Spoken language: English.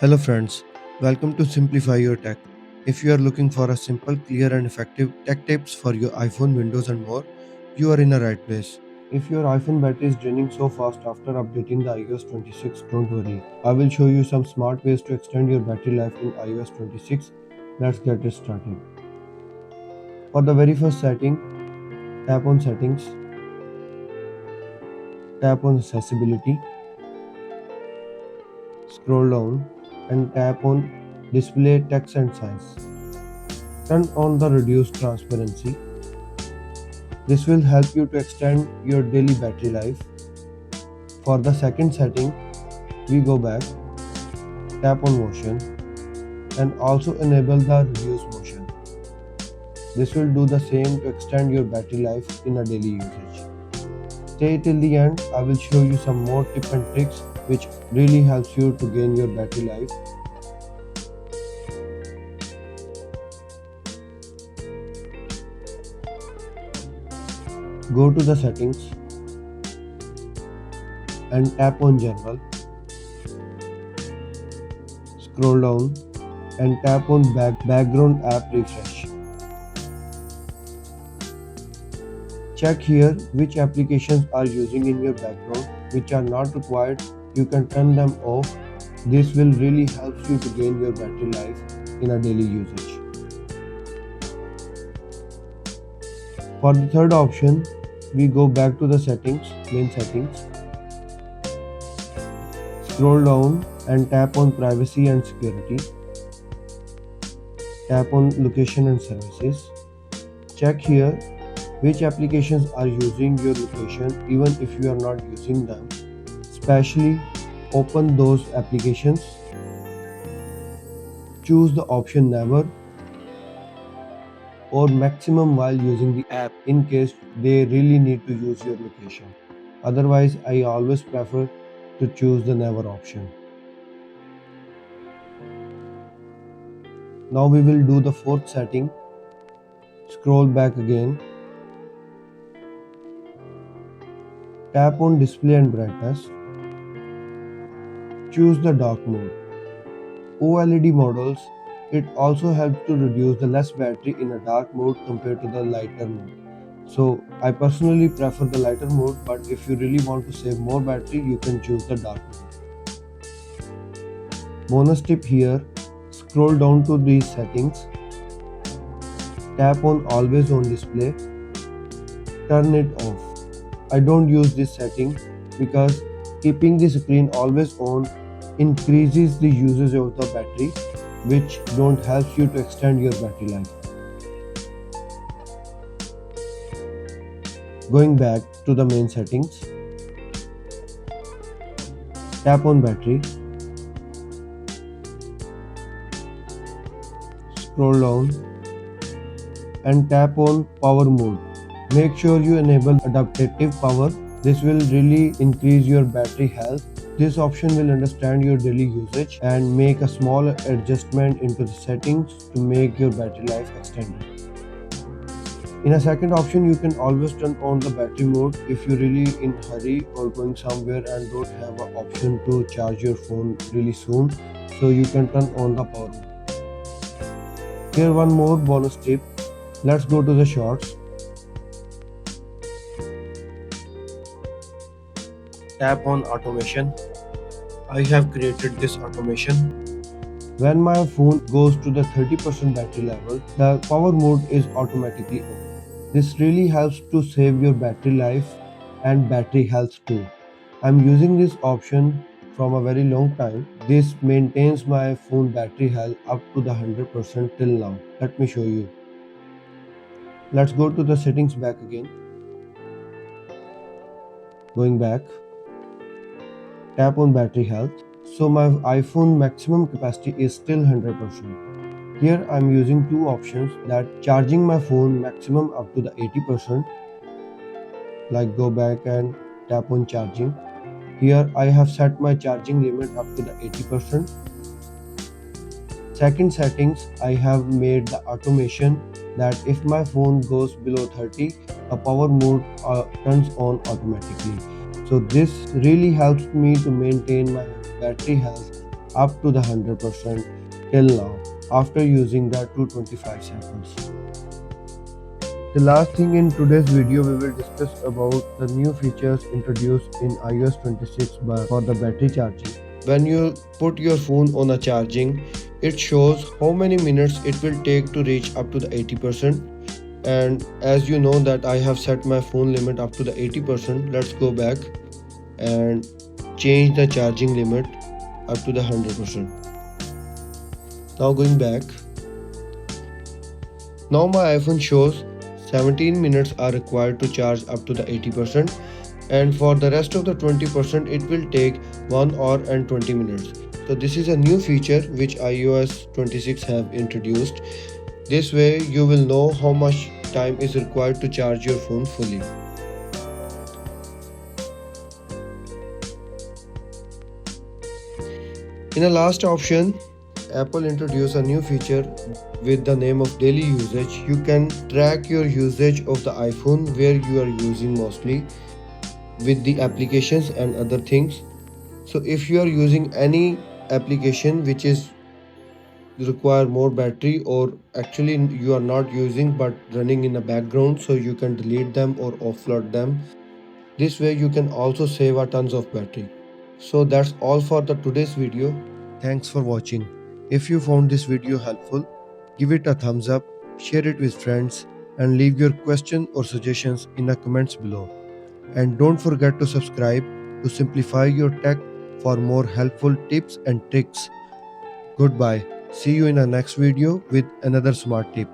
Hello friends, welcome to Simplify Your Tech. If you are looking for a simple, clear and effective tech tips for your iPhone, Windows and more, you are in the right place. If your iPhone battery is draining so fast after updating the iOS 26, don't worry. I will show you some smart ways to extend your battery life in iOS 26. Let's get it started. For the very first setting, tap on Settings, tap on Accessibility, scroll down and tap on Display Text and Size. Turn on the Reduce Transparency. This will help you to extend your daily battery life. For the second setting, we go back, tap on motion and also enable the reduce motion. This will do the same to extend your battery life in a daily usage. Stay till the end, I will show you some more tips and tricks which really helps you to gain your battery life. Go to the settings and tap on general. Scroll down and tap on background app refresh. Check here which applications are using in your background, which are not required. You can turn them off. This will really help you to gain your battery life in a daily usage. For the third option, we go back to the settings, main settings. Scroll down and tap on privacy and security. Tap on location and services. Check here which applications are using your location even if you are not using them. Especially open those applications. Choose the option never or maximum while using the app in case they really need to use your location. Otherwise, I always prefer to choose the never option. Now we will do the fourth setting. Scroll back again. Tap on display and brightness. Choose the dark mode. OLED models, it also helps to reduce the less battery in a dark mode compared to the lighter mode. So I personally prefer the lighter mode, but if you really want to save more battery, you can choose the dark mode. Bonus tip here, scroll down to these settings, tap on always on display, turn it off. I don't use this setting because keeping the screen always on increases the usage of the battery, which don't help you to extend your battery life. Going back to the main settings, tap on battery, scroll down and tap on power mode. Make sure you enable adaptive power. This will really increase your battery health. This option will understand your daily usage and make a small adjustment into the settings to make your battery life extended. In a second option, you can always turn on the battery mode if you're really in a hurry or going somewhere and don't have an option to charge your phone really soon. So you can turn on the power mode. Here one more bonus tip. Let's go to the shorts. Tap on automation. I have created this automation. When my phone goes to the 30% battery level, the power mode is automatically on. This really helps to save your battery life and battery health too. I'm using this option from a very long time. This maintains my phone battery health up to the 100% till now. Let me show you. Let's go to the settings back again. Going back, tap on battery health. So my iPhone maximum capacity is still 100%. Here I'm using two options, that charging my phone maximum up to the 80%. Like go back and tap on charging. Here I have set my charging limit up to the 80%. Second settings, I have made the automation that if my phone goes below 30, a power mode turns on automatically. So this really helps me to maintain my battery health up to the 100% till now after using the 225 seconds. The last thing in today's video, we will discuss about the new features introduced in iOS 26 for the battery charging. When you put your phone on a charging, it shows how many minutes it will take to reach up to the 80%. And as you know that I have set my phone limit up to the 80%, let's go back and change the charging limit up to the 100%. Now going back, now my iPhone shows 17 minutes are required to charge up to the 80%, and for the rest of the 20% it will take 1 hour and 20 minutes. So this is a new feature which iOS 26 have introduced. This way you will know how much time is required to charge your phone fully. In the last option, Apple introduced a new feature with the name of daily usage. You can track your usage of the iPhone, where you are using mostly with the applications and other things. So if you are using any application which is require more battery, or actually you are not using but running in the background, so you can delete them or offload them. This way you can also save a tons of battery. So that's all for the today's video. Thanks for watching. If you found this video helpful, give it a thumbs up, share it with friends, and leave your question or suggestions in the comments below. And don't forget to subscribe to simplify your tech for more helpful tips and tricks. Goodbye. See you in the next video with another smart tip.